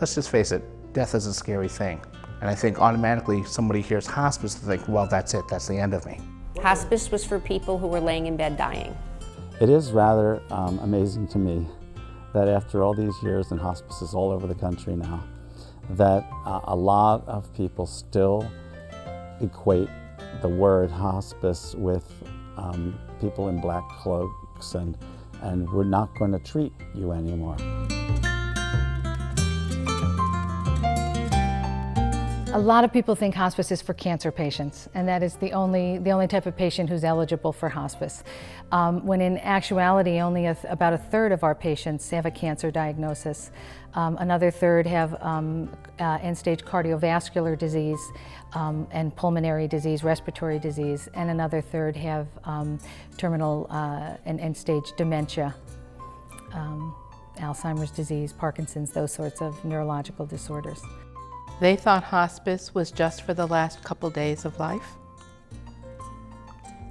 let's just face it, death is a scary thing. And I think automatically somebody hears hospice to think, well, that's it, that's the end of me. Hospice was for people who were laying in bed dying. It is rather amazing to me that after all these years in hospices all over the country now, that a lot of people still equate the word hospice with people in black cloaks and we're not going to treat you anymore. A lot of people think hospice is for cancer patients, and that is the only type of patient who's eligible for hospice. When in actuality, only about a third of our patients have a cancer diagnosis. Another third have end-stage cardiovascular disease and pulmonary disease, respiratory disease, and another third have terminal and end-stage dementia, Alzheimer's disease, Parkinson's, those sorts of neurological disorders. They thought hospice was just for the last couple days of life.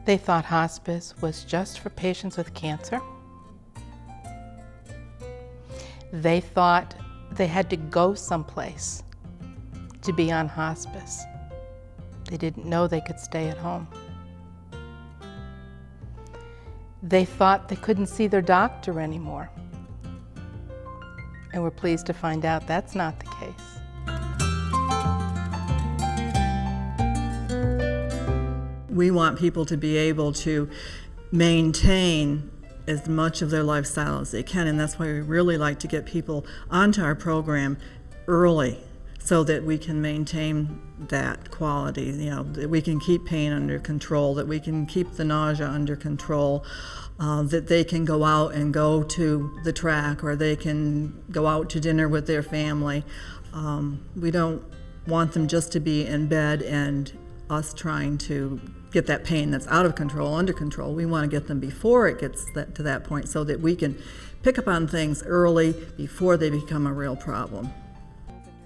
They thought hospice was just for patients with cancer. They thought they had to go someplace to be on hospice. They didn't know they could stay at home. They thought they couldn't see their doctor anymore. And we're pleased to find out that's not the case. We want people to be able to maintain as much of their lifestyle as they can, and that's why we really like to get people onto our program early so that we can maintain that quality, you know, that we can keep pain under control, that we can keep the nausea under control, that they can go out and go to the track or they can go out to dinner with their family. We don't want them just to be in bed and us trying to get that pain that's out of control under control. We want to get them before it gets to that point so that we can pick up on things early before they become a real problem.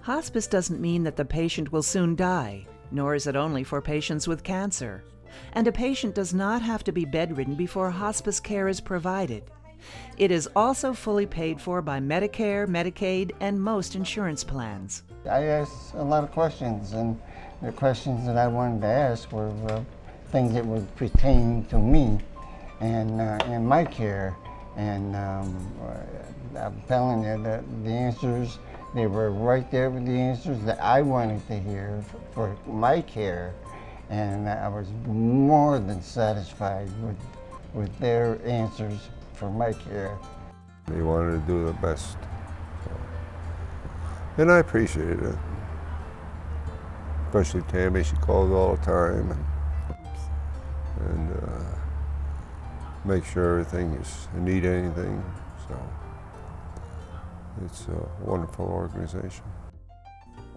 Hospice doesn't mean that the patient will soon die, nor is it only for patients with cancer. And a patient does not have to be bedridden before hospice care is provided. It is also fully paid for by Medicare, Medicaid, and most insurance plans. I asked a lot of questions, and the questions that I wanted to ask were things that would pertain to me and my care. And I'm telling you that the answers, they were right there with the answers that I wanted to hear for my care. And I was more than satisfied with their answers for my care. They wanted to do the best. And I appreciated it. Especially Tammy, she calls all the time and make sure everything is, need anything. So it's a wonderful organization.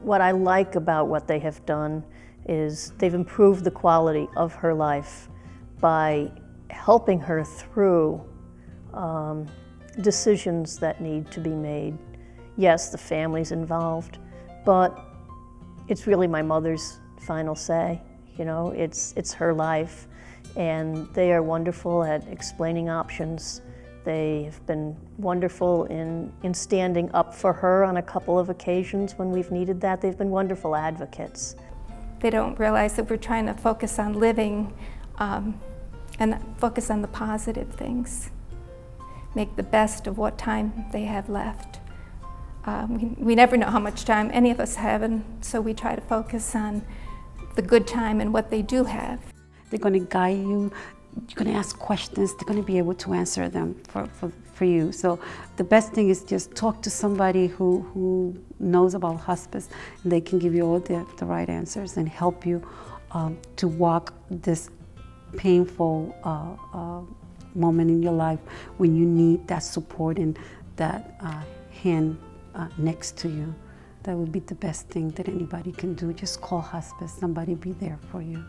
What I like about what they have done is they've improved the quality of her life by helping her through decisions that need to be made. Yes, the family's involved, but it's really my mother's final say. You know, it's her life, and they are wonderful at explaining options. They have been wonderful in standing up for her on a couple of occasions when we've needed that. They've been wonderful advocates. They don't realize that we're trying to focus on living and focus on the positive things. Make the best of what time they have left. We never know how much time any of us have, and so we try to focus on the good time and what they do have. They're going to guide you, you're going to ask questions, they're going to be able to answer them for you. So the best thing is just talk to somebody who knows about hospice, and they can give you all the right answers and help you to walk this painful moment in your life when you need that support and that hand next to you. That would be the best thing that anybody can do. Just call hospice, somebody be there for you.